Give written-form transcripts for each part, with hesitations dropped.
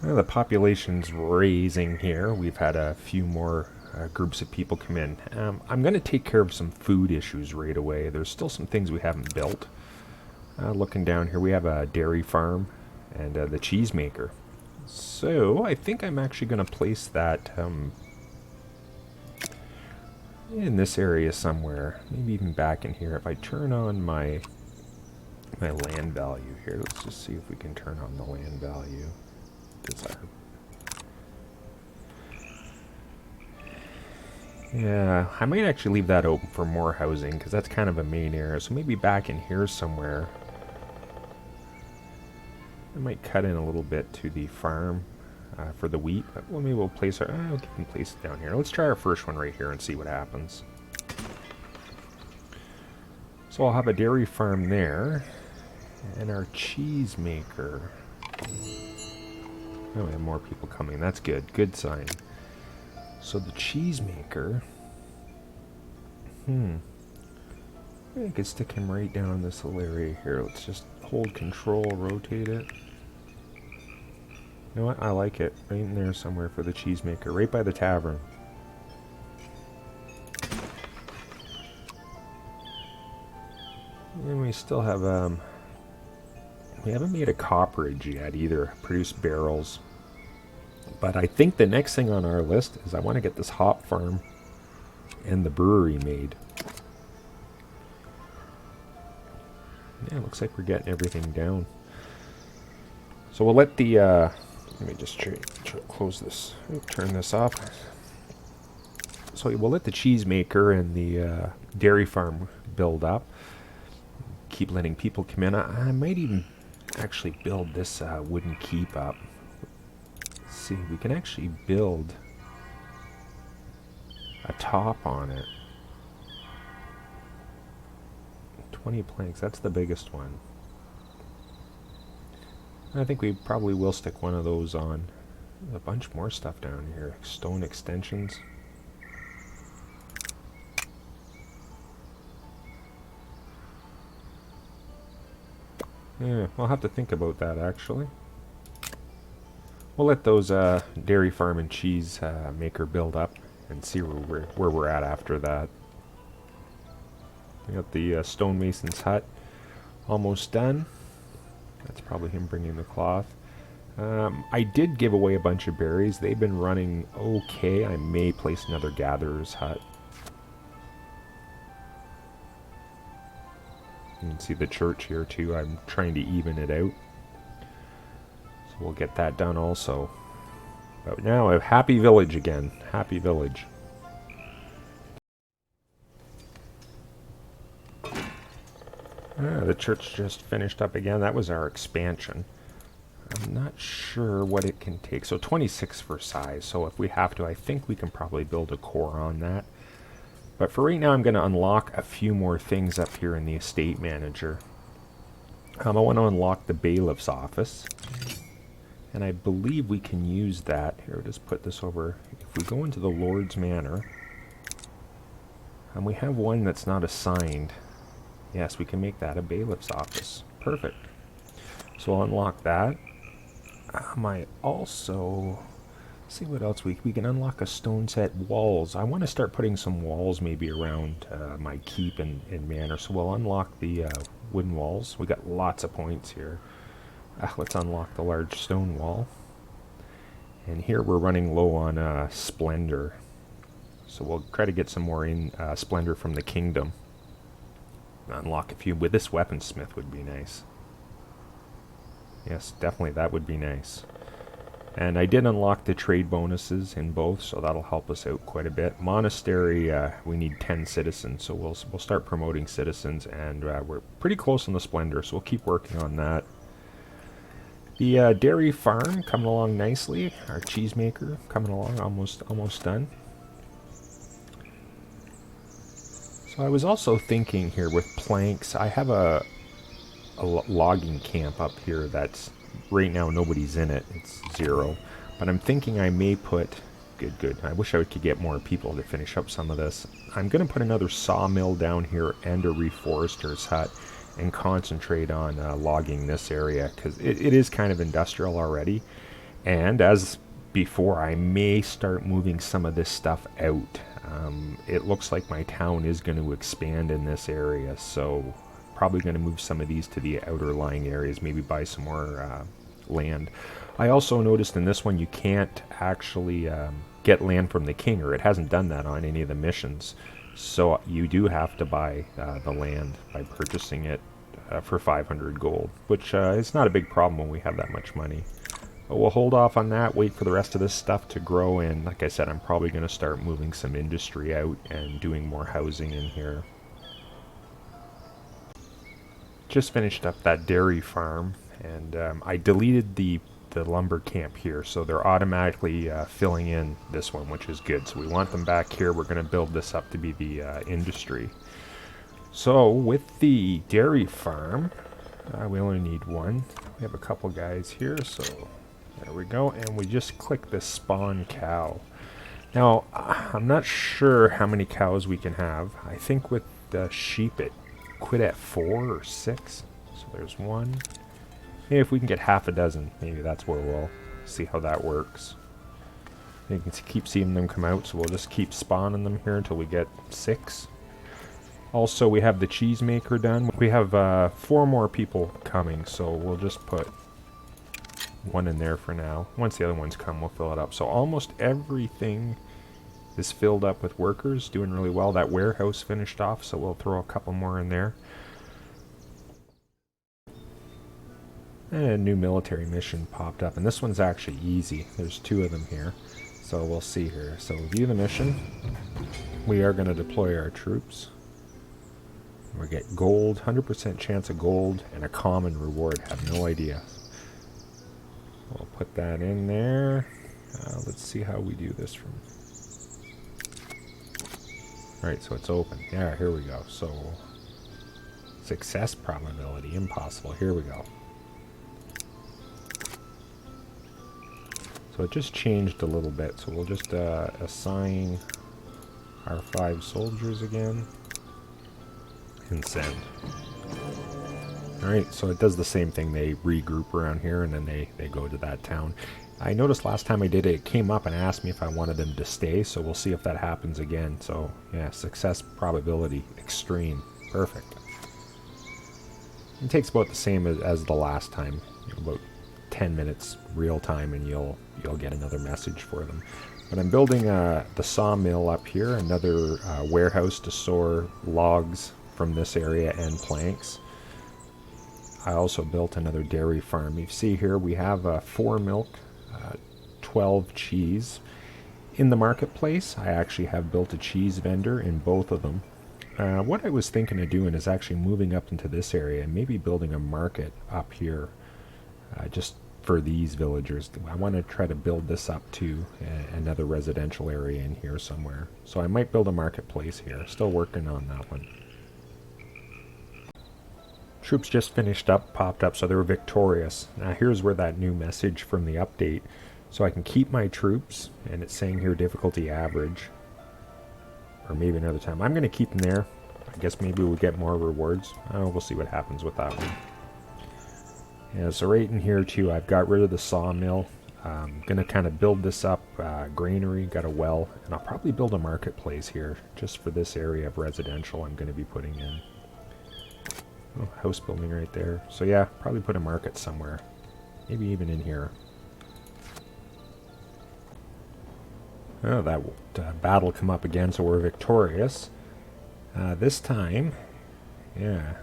Well, the population's raising here. We've had a few more groups of people come in. I'm going to take care of some food issues right away. There's still some things we haven't built. Looking down here, we have a dairy farm and the cheesemaker. So I think I'm actually going to place that in this area somewhere. Maybe even back in here. If I turn on my land value here, let's just see if we can turn on the land value. Desire. Yeah, I might actually leave that open for more housing because that's kind of a main area. So maybe back in here somewhere. I might cut in a little bit to the farm for the wheat. But maybe we'll place our... we can place it down here. Let's try our first one right here and see what happens. So I'll have a dairy farm there. And our cheesemaker. Oh, we have more people coming. That's good. Good sign. So the cheesemaker... I could stick him right down in this little area here. Let's just hold control, rotate it. You know what? I like it. Right in there somewhere for the cheesemaker. Right by the tavern. And we still have, we haven't made a copperage yet either. Produce barrels. But I think the next thing on our list is I want to get this hop farm and the brewery made. Yeah, looks like we're getting everything down. So we'll let the, let me just close this, turn this off. So we'll let the cheesemaker and the dairy farm build up. Keep letting people come in. I might even actually build this wooden keep up. Let's see, we can actually build a top on it. 20 planks, that's the biggest one. I think we probably will stick one of those on. There's a bunch more stuff down here. Stone extensions. Yeah, we'll have to think about that actually. We'll let those dairy farm and cheese maker build up and see where we're at after that. We got the stonemason's hut almost done. That's probably him bringing the cloth. I did give away a bunch of berries. They've been running okay. I may place another gatherer's hut. You can see the church here too. I'm trying to even it out. So we'll get that done also. But now a happy village again. Happy village. The church just finished up again. That was our expansion. I'm not sure what it can take. So 26 for size. So if we have to, I think we can probably build a core on that. But for right now, I'm going to unlock a few more things up here in the estate manager. I want to unlock the bailiff's office. And I believe we can use that. Here, I'll just put this over. If we go into the Lord's Manor, and we have one that's not assigned. Yes, we can make that a bailiff's office. Perfect. So I'll unlock that. I might also see what else we can unlock a stone set walls. I want to start putting some walls maybe around my keep and manor. So we'll unlock the wooden walls. We got lots of points here. Let's unlock the large stone wall. And here we're running low on splendor. So we'll try to get some more in splendor from the kingdom. Unlock a few. With this weaponsmith would be nice. Yes, definitely that would be nice. And I did unlock the trade bonuses in both, so that'll help us out quite a bit. Monastery, we need 10 citizens, so we'll start promoting citizens, and we're pretty close on the splendor, so we'll keep working on that. The dairy farm coming along nicely. Our cheesemaker coming along, almost done. So I was also thinking here with planks, I have a logging camp up here that's right now nobody's in it. It's 0. But I'm thinking I may put... Good. I wish I could get more people to finish up some of this. I'm going to put another sawmill down here and a reforester's hut and concentrate on logging this area because it is kind of industrial already. And as before, I may start moving some of this stuff out. It looks like my town is going to expand in this area, so probably going to move some of these to the outer lying areas, maybe buy some more land. I also noticed in this one you can't actually get land from the king, or it hasn't done that on any of the missions. So you do have to buy the land by purchasing it for 500 gold, which is not a big problem when we have that much money. But we'll hold off on that, wait for the rest of this stuff to grow, and like I said, I'm probably going to start moving some industry out and doing more housing in here. Just finished up that dairy farm, and I deleted the lumber camp here, so they're automatically filling in this one, which is good. So we want them back here. We're going to build this up to be the industry. So with the dairy farm, we only need one. We have a couple guys here, so there we go, and we just click this spawn cow. Now, I'm not sure how many cows we can have. I think with the sheep it quit at 4 or 6. So there's one. Maybe if we can get half a dozen, maybe that's where we'll see how that works. You can keep seeing them come out, so we'll just keep spawning them here until we get 6. Also, we have the cheesemaker done. We have 4 more people coming, so we'll just put one in there for now. Once the other ones come, we'll fill it up. So almost everything is filled up with workers, doing really well. That warehouse finished off, so we'll throw a couple more in there. And a new military mission popped up, and this one's actually easy. There's 2 of them here, so we'll see here. So view the mission. We are going to deploy our troops. We get gold, 100% chance of gold, and a common reward. Have no idea. We'll put that in there. Let's see how we do this from... Alright, so it's open. Yeah, here we go. So, success probability, impossible. Here we go. So it just changed a little bit. So we'll just assign our 5 soldiers again. And send. Alright, so it does the same thing. They regroup around here and then they go to that town. I noticed last time I did it, it came up and asked me if I wanted them to stay, so we'll see if that happens again. So, yeah, success probability, extreme. Perfect. It takes about the same as the last time. About 10 minutes real time and you'll get another message for them. But I'm building the sawmill up here, another warehouse to store logs from this area and planks. I also built another dairy farm. You see here we have 4 milk, 12 cheese. In the marketplace, I actually have built a cheese vendor in both of them. What I was thinking of doing is actually moving up into this area and maybe building a market up here just for these villagers. I want to try to build this up to another residential area in here somewhere. So I might build a marketplace here. Still working on that one. Troops just finished up, popped up, so they were victorious. Now here's where that new message from the update. So I can keep my troops, and it's saying here difficulty average. Or maybe another time. I'm going to keep them there. I guess maybe we'll get more rewards. We'll see what happens with that one. Yeah, so right in here too, I've got rid of the sawmill. I'm going to kind of build this up. Granary, got a well, and I'll probably build a marketplace here, just for this area of residential I'm going to be putting in. Oh, house building right there. So yeah, probably put a market somewhere. Maybe even in here. Oh, that battle come up again, so we're victorious. This time, yeah,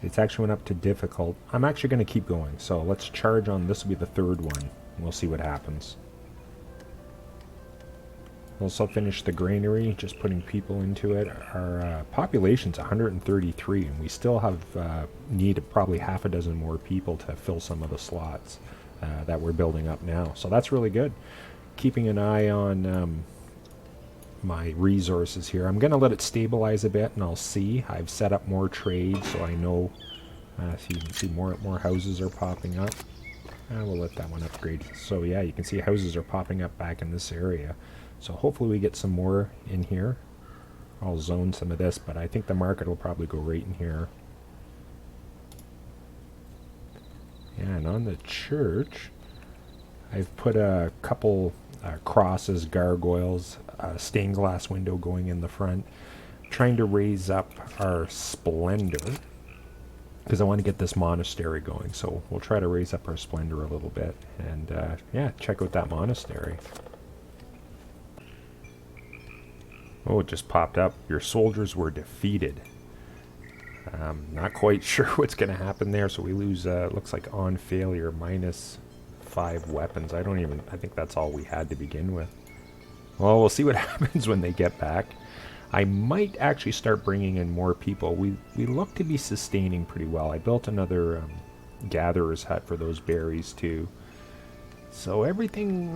it's actually went up to difficult. I'm actually going to keep going, so let's charge on, this will be the 3rd one, and we'll see what happens. Also finished the granary, just putting people into it. Our population's 133, and we still have need of probably half a dozen more people to fill some of the slots that we're building up now. So that's really good. Keeping an eye on my resources here. I'm going to let it stabilize a bit, and I'll see. I've set up more trade, so I know. So you can see more houses are popping up. We'll let that one upgrade. So yeah, you can see houses are popping up back in this area. So hopefully we get some more in here. I'll zone some of this, but I think the market will probably go right in here. Yeah, and on the church, I've put a couple crosses, gargoyles, stained glass window going in the front, trying to raise up our splendor because I want to get this monastery going. So we'll try to raise up our splendor a little bit and yeah, check out that monastery. Oh, it just popped up. Your soldiers were defeated. Not quite sure what's going to happen there. So we lose, looks like on failure, -5 weapons. I think that's all we had to begin with. Well, we'll see what happens when they get back. I might actually start bringing in more people. We look to be sustaining pretty well. I built another gatherer's hut for those berries too. So everything,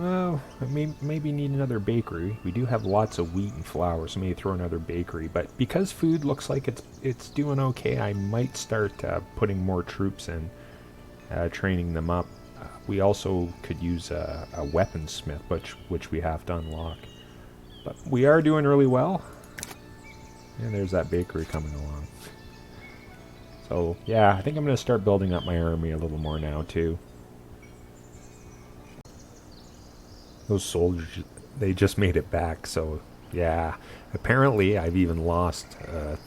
maybe need another bakery. We do have lots of wheat and flour, so maybe throw another bakery. But because food looks like it's doing okay, I might start putting more troops in, training them up. We also could use a weaponsmith, which we have to unlock. But we are doing really well. And there's that bakery coming along. So yeah, I think I'm going to start building up my army a little more now too. Those soldiers, they just made it back, so yeah. Apparently I've even lost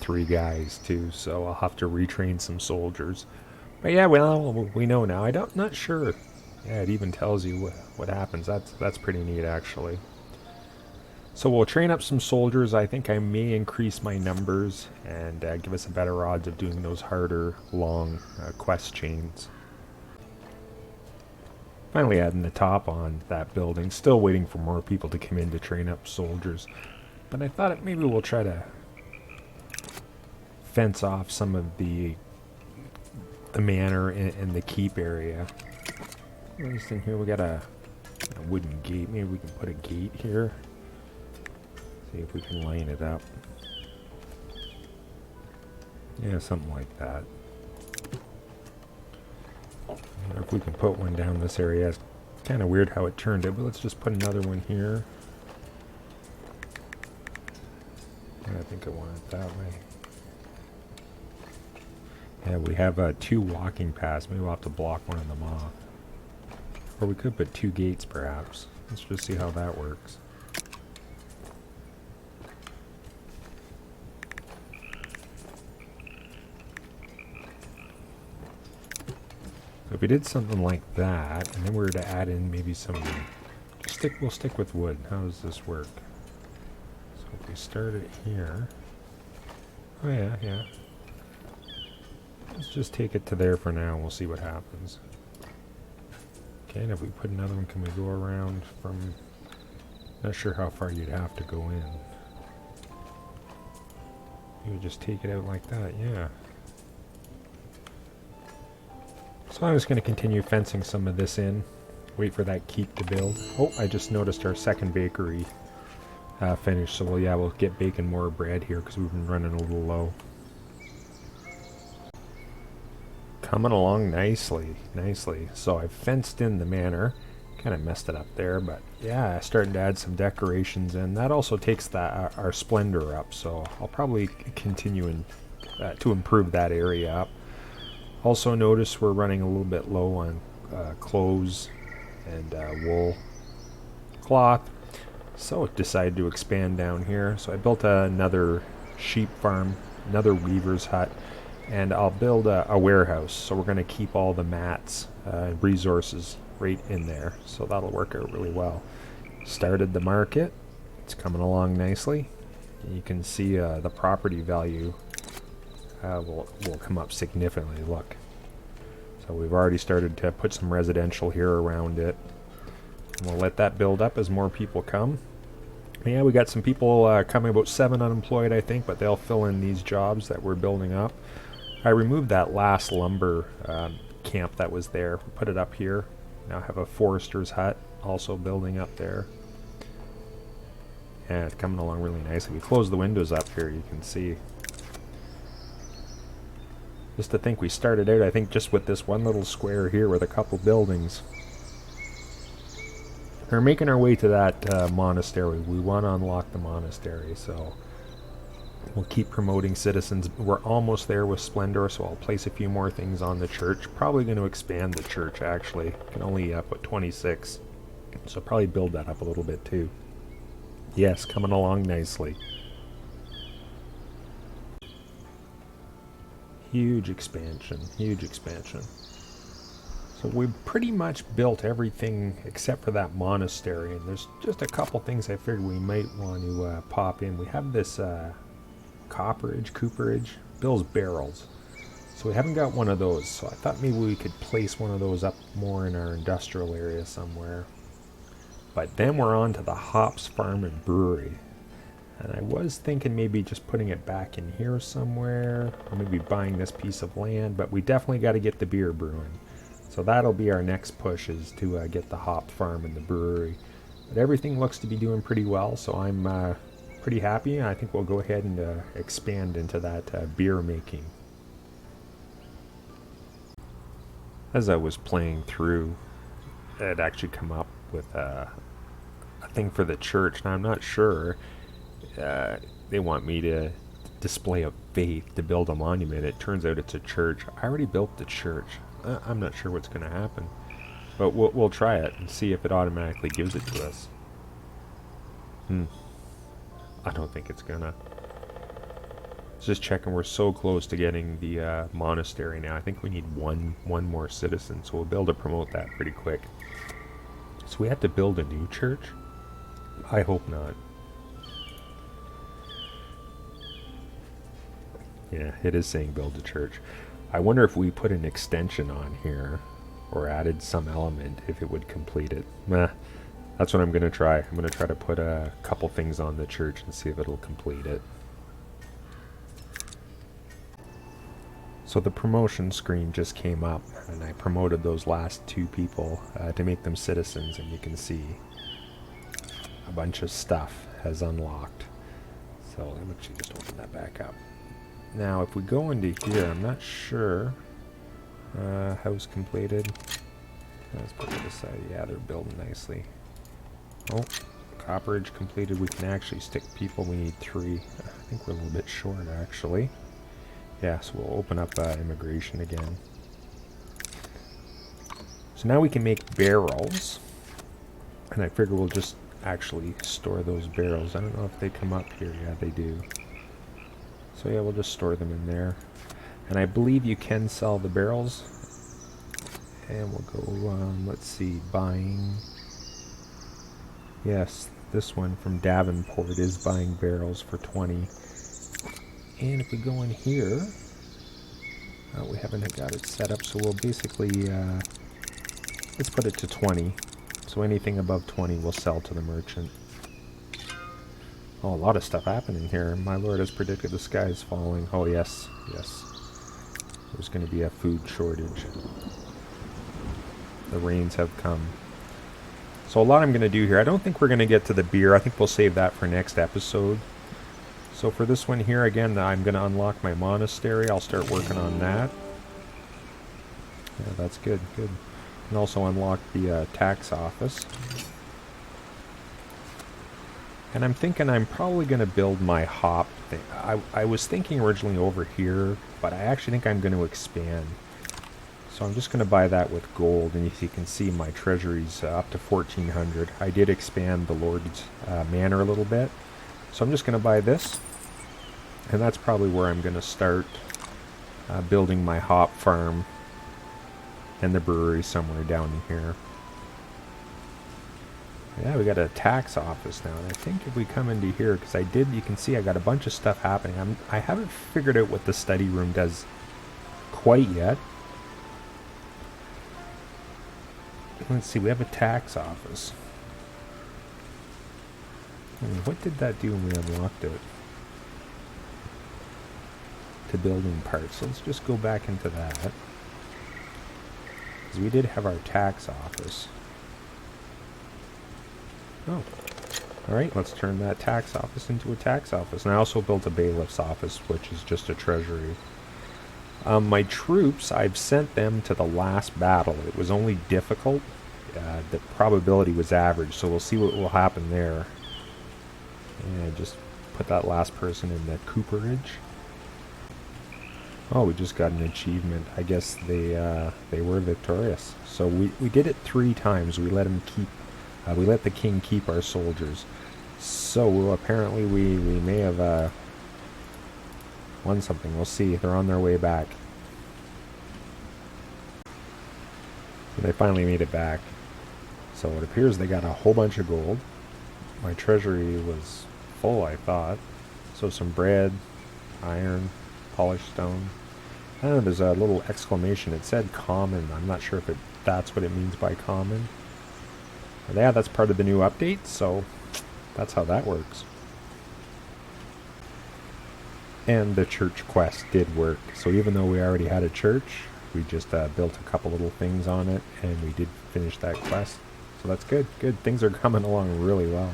3 guys too, so I'll have to retrain some soldiers. But yeah, well, we know now. Not sure. Yeah, it even tells you what happens. That's pretty neat actually. So we'll train up some soldiers. I think I may increase my numbers and give us a better odds of doing those harder, long quest chains. Finally adding the top on that building. Still waiting for more people to come in to train up soldiers. But I thought maybe we'll try to fence off some of the manor and the keep area. At least in here we got a wooden gate. Maybe we can put a gate here. See if we can line it up. Yeah, something like that. Or if we can put one down this area. It's kind of weird how it turned it, but let's just put another one here. I think I want it that way. Yeah, we have 2 walking paths. Maybe we'll have to block one of them off. Or we could put 2 gates perhaps. Let's just see how that works. So if we did something like that, and then we were to add in maybe some... We'll stick with wood. How does this work? So if we start it here... Oh yeah. Let's just take it to there for now, and we'll see what happens. Okay, and if we put another one, can we go around from... Not sure how far you'd have to go in. You would just take it out like that, yeah. So I'm just going to continue fencing some of this in. Wait for that keep to build. Oh, I just noticed our second bakery finished. So we'll get baking more bread here because we've been running a little low. Coming along nicely. So I've fenced in the manor. Kind of messed it up there, but yeah, starting to add some decorations in. That also takes our splendor up. So I'll probably continue to improve that area up. Also notice we're running a little bit low on clothes and wool cloth, so decided to expand down here. So I built another sheep farm, another weaver's hut, and I'll build a warehouse. So we're going to keep all the mats and resources right in there, so that'll work out really well. Started the market. It's coming along nicely. You can see the property value will come up significantly. Look, so we've already started to put some residential here around it, and we'll let that build up as more people come. Yeah, we got some people coming, about 7 unemployed I think, but they'll fill in these jobs that we're building up. I removed that last lumber camp that was there, put it up here. Now I have a forester's hut also building up there. Yeah, it's coming along really nicely. We close the windows up here, you can see. Just to think, we started out, I think, just with this one little square here with a couple buildings. We're making our way to that monastery. We want to unlock the monastery, so we'll keep promoting citizens. We're almost there with Splendor, so I'll place a few more things on the church. Probably going to expand the church, actually. Can only put 26. So probably build that up a little bit too. Yes, coming along nicely. Huge expansion, huge expansion. So we pretty much built everything except for that monastery, and there's just a couple things I figured we might want to pop in. We have this cooperage, builds barrels. So we haven't got one of those, so I thought maybe we could place one of those up more in our industrial area somewhere. But then we're on to the hops farm and brewery. And I was thinking maybe just putting it back in here somewhere, or maybe buying this piece of land, but we definitely got to get the beer brewing. So that'll be our next push, is to get the hop farm and the brewery. But everything looks to be doing pretty well, so I'm pretty happy. I think we'll go ahead and expand into that beer making. As I was playing through, it actually come up with a thing for the church. Now I'm not sure. They want me to display of faith to build a monument. It turns out it's a church. I already built the church. I'm not sure what's going to happen, but we'll try it and see if it automatically gives it to us. I don't think it's gonna. Just checking, we're so close to getting the monastery now. I think we need one more citizen, so we'll be able to promote that pretty quick. So we have to build a new church? I hope not. Yeah, it is saying build a church. I wonder if we put an extension on here, or added some element, if it would complete it. That's what I'm going to try. I'm going to try to put a couple things on the church and see if it'll complete it. So the promotion screen just came up, and I promoted those last two people to make them citizens, and you can see a bunch of stuff has unlocked. So let me actually just open that back up. Now if we go into here, I'm not sure. House completed. Let's put it aside. Yeah, they're building nicely. Oh, cooperage completed. We can actually stick people. We need 3. I think we're a little bit short actually. Yeah, so we'll open up immigration again. So now we can make barrels. And I figure we'll just actually store those barrels. I don't know if they come up here. Yeah, they do. So yeah, we'll just store them in there. And I believe you can sell the barrels. And we'll go, let's see, buying. Yes, this one from Davenport is buying barrels for 20. And if we go in here, we haven't got it set up, so we'll basically, let's put it to 20. So anything above 20 we'll sell to the merchant. Oh, a lot of stuff happening here. My lord has predicted the sky is falling. Oh, yes, yes. There's going to be a food shortage. The rains have come. So a lot I'm going to do here. I don't think we're going to get to the beer. I think we'll save that for next episode. So for this one here, again, I'm going to unlock my monastery. I'll start working on that. Yeah, that's good, good. And also unlock the tax office. And I'm thinking I'm probably going to build my hop thing. I was thinking originally over here, but I actually think I'm going to expand. So I'm just going to buy that with gold, and as you can see, my treasury's up to 1,400. I did expand the Lord's Manor a little bit. So I'm just going to buy this, and that's probably where I'm going to start building my hop farm and the brewery somewhere down in here. Yeah, we got a tax office now, and I think if we come into here, because you can see I got a bunch of stuff happening. I haven't figured out what the study room does quite yet. Let's see, we have a tax office. What did that do when we unlocked it? To building parts. So let's just go back into that. Because we did have our tax office. Oh. Alright, let's turn that tax office into a tax office. And I also built a bailiff's office, which is just a treasury. My troops, I've sent them to the last battle. It was only difficult. The probability was average, so we'll see what will happen there. And just put that last person in the cooperage. Oh, we just got an achievement. I guess they were victorious. So we did it 3 times. We let them keep We let the king keep our soldiers. So apparently we may have won something. We'll see. They're on their way back. They finally made it back. So it appears they got a whole bunch of gold. My treasury was full, I thought. So some bread, iron, polished stone. I don't know, there's a little exclamation. It said common. I'm not sure if that's what it means by common. But yeah, that's part of the new update, so that's how that works. And the church quest did work. So even though we already had a church, we just built a couple little things on it, and we did finish that quest. So that's good. Good. Things are coming along really well.